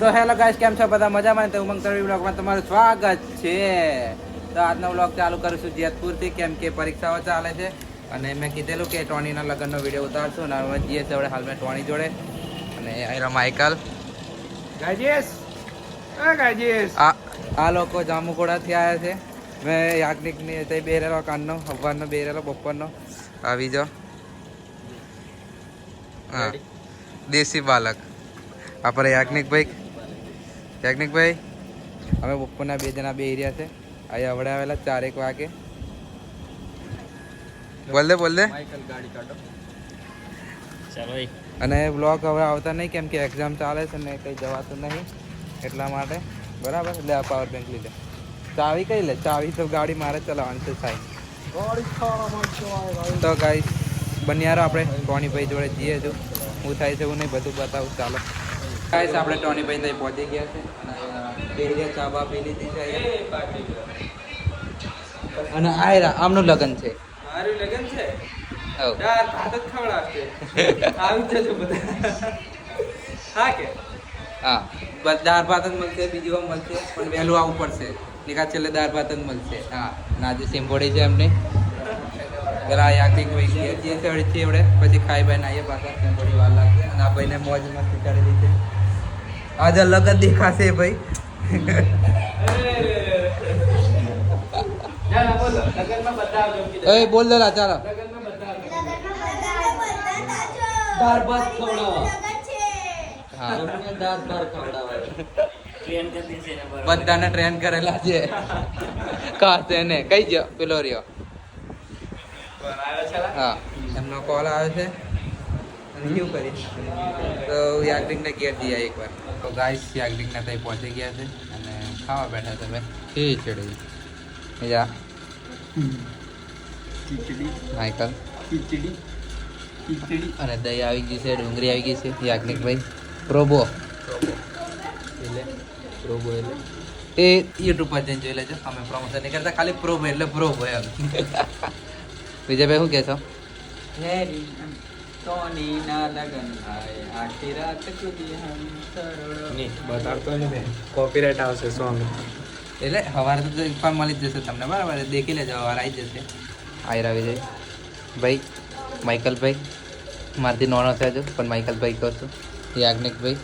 તો hello guys, કેમ છો બધા? મજામાં? તો ઉમંગ તરવી બ્લોગમાં તમારું સ્વાગત છે. તો આજનો બ્લોગ ચાલુ કરીશું જેતપુરથી, કેમ કે પરીક્ષાઓ ચાલે છે અને મેં કીધેલું કે ટોનીના લગ્નનો વિડીયો ઉતારશું અને હવે જઈએ છીએ હાલ મેં ટોની જોડે અને આયરા માઇકલ ગાજીસ આ લોકો જામુકોડાથી આવ્યા છે. મેં યાજ્ઞિકની તે બેરેલો કાનનો સવારનો બેરેલો બપોરનો આવી જાઓ. હા, દેશી બાલક આપણે યાજ્ઞિકભાઈ અમે બપોરના 2 જણા બે એરિયા છે. અહીંયા આવડે આવેલા 4-1 વાગે. બોલ દે અને બ્લોગ હવે આવતા નહીં કેમ કે એક્ઝામ ચાલે છે ને કંઈ જવાતું નહીં એટલા માટે. બરાબર, લે આ પાવર બેંક લીધે. ચાવી કઈ લે? ચાવી તો ગાડી મારે ચલાવવાની છે સાહેબ. તો ગાઈસ બન્યારો આપણે ટોનીભાઈ જોડે જઈએ છું. હું થાય છે એવું નહીં બધું બતાવું. ચાલો ગાઈસ, આપણે ટોનીભાઈ ત્યાં પહોંચી ગયા છે અને ચા બા પી લીધી છે અને આયરા આમનું લગ્ન છે. મારું લગન છે. હવ યાર ભાત જ ખવડાવશે. આવી જજો બધા. હા કે હા, બસ દાળ ભાત જ મળશે, બીજી વાર મળશે પણ વહેલું આવવું પડશે. નિકાલ છેલ્લે દાળ ભાત જ મળશે. હા, નાજે સિમ્પોડી છે એમની જરા યાકિક વહી ગયા છીએ છે એવડે પછી ખાઈ બાઈ આવીએ પાછા. સિમ્પોડી વાર લાગશે અને આ ભાઈને મોજ મસ્તી કરેલી છે. આજે લગન દેખાશે ભાઈ. ચાલ બોલો લગનમાં બતાવજો કીધું. એ બોલ દે ચાલો. લગનમાં બતાવજો. દાળ ભાત ખવડાવો. હા, દાળ ભાત ખવડાવો. બધાને ટ્રેન કરેલા છે. કાશે ને કઈ ગયો પેલો રહ્યો. હા, એમનો કોલ આવે છે અને શું કરી તો યાજ્ઞિકને ઘેર જઈએ એકવાર. તો ગાઈસ યાજ્ઞિકને ત્યાં પહોંચી ગયા છે અને ખાવા બેઠા છે ભાઈ. ખીચડી જા માઇકલ ખીચડી અને દહીં આવી ગઈ છે, ડુંગળી આવી ગઈ છે. યાજ્ઞિકભાઈ પ્રોબો એટલે એ યુટ્યુબ પર જઈને જોઈ લેજો. અમે પ્રમોશન નહીં કરતા, ખાલી પ્રોબો એટલે પ્રોબો એમ. વિજયભાઈ શું કહેશો? ટોની ના લગન થાય આખી રાત સુધી હમ સરળ. બતાડતો ને કોપીરાઇટ આવશે સોંગ. એટલે સવારે તો પણ મળી જ જશે તમને. બરાબર, દેખી લેજો, સવારે આવી જશે. આયરા વિજય ભાઈ, માઇકલભાઈ મારથી નોનો થયો પણ માઇકલભાઈ કહું છું. યાજ્ઞિકભાઈ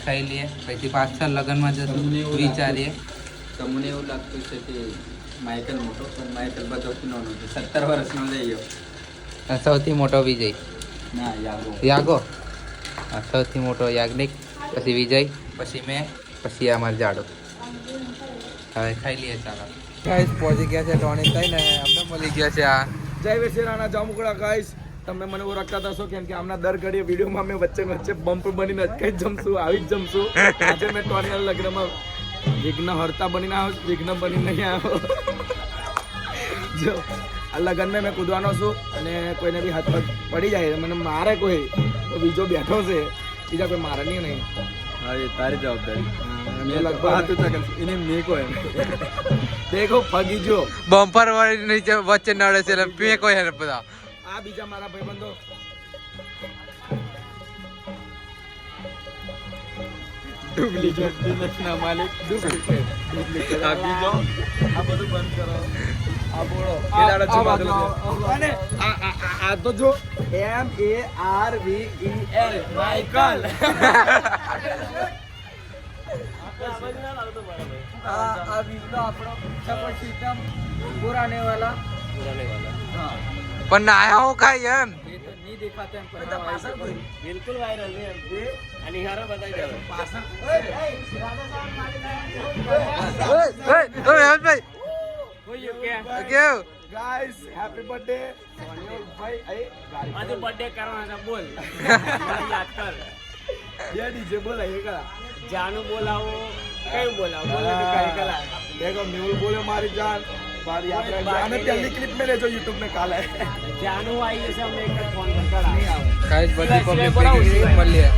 ખાઈ લઈએ પછી પાછળ લગ્નમાં જશું વિચારીએ. તમને એવું લાગતું છે કે માઇકલ મોટો પણ માઇકલ બધાથી નાનો છે. 17 વર્ષનો થઈ ગયો. અને સૌથી મોટો વિજય ના યાગો. હા, સૌથી મોટો યાજ્ઞિક, પછી વિજય, પછી મેં, પછી અમારે જાડો. હવે ખાઈ લઈએ ચાલો. ગાઈસ પહોંચી ગયા છે ટોની થઈને અમને મળી ગયા છે આ જય વેસેરાના જામુકડા ગાઈસ. તમે મને ઓળખતા થશો કેમ કે આમના દર ઘડીએ વિડીયોમાં મેં વચ્ચે બમ્પ બનીને અટકાઈ જ જમશું, આવી જ જમશું. આજે મેં ટોનીના લગ્નમાં વિઘ્ન હર્તા બનીને આવ્યો, વિઘ્ન બની નહીં આવ્યો. જો આ લગ્નમાં મેં કૂદવાનો છું અને કોઈને બી હાથ પડી જાય મને મારે કોઈ તો બીજો બેઠો છે, બીજા કોઈ મારે નહીં. હા, એ તારી જવાબદારી. મેં લગભગ એને મેં કોઈ દેખો ફગી જો બમ્પર વાળી નીચે વચ્ચે નડે છે એટલે પે કોઈ હેર બધા. આ બીજા મારા ભાઈબંધો ડુપ્લિકેટ ના માલિક ડુપ્લિકેટ આ બીજો આ બધું બંધ કરો. આ બોલો અને આ તો જો MARVEL માઇકલ. આ વિવલો આપણો સપોર્ટ સિસ્ટમ પુરાને વાલા. हाँ પણ નાયા હું ખાઈ એમ ये तो नहीं देखा था બિલકુલ વાયરલ છે અને હારો બતાવી દે. હેમંતભાઈ કોઈ કે કેવું गाइस हैप्पी बर्थडे भाई ए गाड़ी આજે બર્થડે કરવાનો છે બોલ. મને યાદ કર. ये डीजे बोला ये करा જાનું બોલાવો કયું બોલાવો બોલે તો કઈ કલા. देखो म्यूल बोले मारी जान बारी यात्रा जाने पहली क्लिप में ले जो YouTube में काला है જાનું આવી જશે અમને એક ફોન પર કરા. ગાઈસ બધી પબ્લિક ભેગી થઈ મળીએ.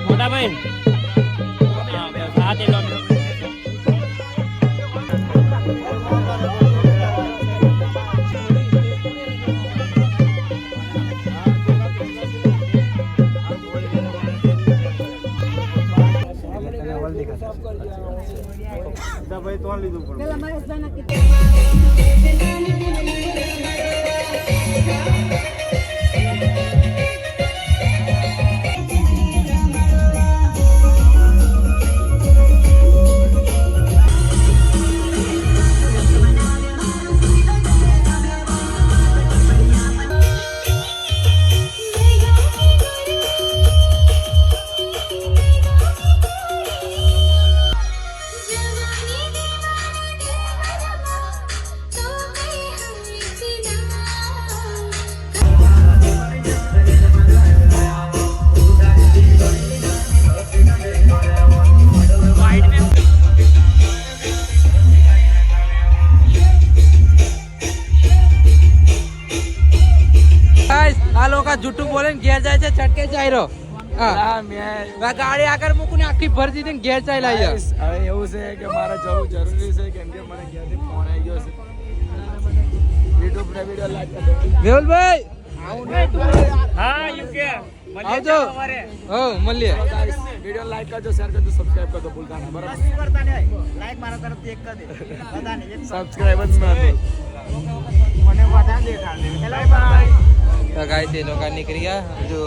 મોટા ભાઈ સાથે આ લોકો જૂઠું બોલે ને ઘેર જાય છે છટકે જાય રહ્યો હા હા, મેં ગાડી આગળ મૂકું ને આખી ભર દીધી ને ઘેર ચાલી આવી Guys, હવે એવું છે કે મારે જવું જરૂરી છે કેમ કે મને ઘરેથી ફોન આવી ગયો છે YouTube ને વિડિયો લાઈક કરી દો. મેહુલભાઈ હા યુકે આવજો હો મળીએ Guys, વિડિયો લાઈક કરજો, શેર કરજો, સબસ્ક્રાઇબ કરજો ભૂલતા ના, બરાબર? લાઈક મારા તરફથી એક કરી દે બધાને એક સબસ્ક્રાઇબ જ ના કરો. મને બધા દેખાડે હેલો બાય તો ગાઈસ એ લોકો નીકળી ગયા જો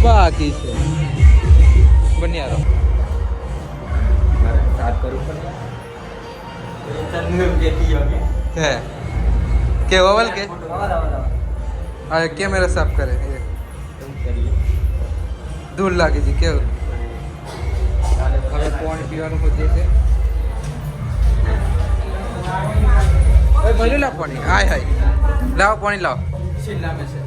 બાકી છે બન્યા રહો સાત કરું પણ હે કે ઓવલ કે હા કેમેરા સાફ કરે એ ધૂળ લાગી છે કેવું હવે પાણી પીવાનું મુદ્દે છે ઓય ભલે લાવ પાણી હાય હાય લાવ પાણી લાવ શિમલા में से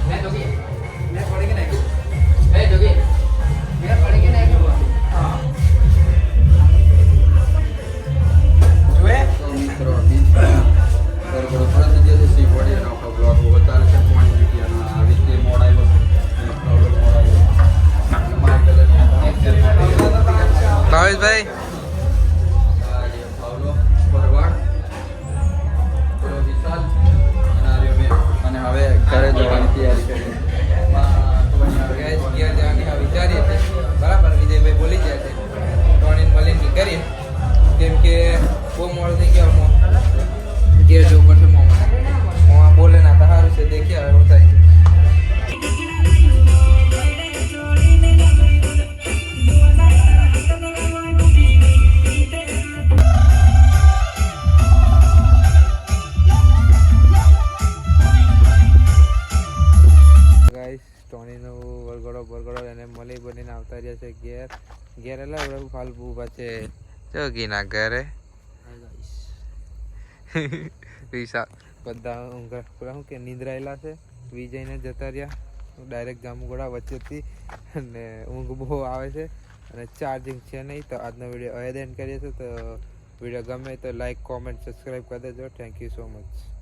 मैं दोगी मैं पढ़ेगी नहीं मैं दोगी मैं पढ़ेगी नहीं हां જોએ તો મિત્રો બીજ બરોબર પરત જે છે સી બોડી એનો આપણો બ્લોગ વધારે છે પાણી પીવાનો આવી રીતે મોડાઈ વસ્તુ એનો પ્રોબ્લેમ મોડાઈ ભાવેશભાઈ અને હવે ઘરે જવાની તૈયારી કરી ઘેર જવાની વિચારીએ છીએ બરાબર વિજયભાઈ બોલી ગયા છે ટોણીને મળીને કરીએ કેમ કે બહુ મોડું થઈ ગયા ઘેર જવું પડશે મોમાં બોલે ના તો સારું છે દેખીએ હવે હું થાય ટોણીનો વરગડો એને મળી બનીને આવતા રહ્યા છે ઘેર એટલે હવે ફાલ ઉભા છે ચોગીના ઘરે પૈસા બધા ઊંઘ પૂરા શું કે નિંદ્રાયેલા છે વિજયને જતા રહ્યા ડાયરેક્ટ જામુગોડા વચ્ચેથી અને ઊંઘ બહુ આવે છે અને ચાર્જિંગ છે નહીં તો આજનો વિડીયો હવે એન્ડ કરીએ છીએ તો વિડીયો ગમે તો લાઈક કોમેન્ટ સબસ્ક્રાઈબ કરી દેજો થેન્ક યુ સો મચ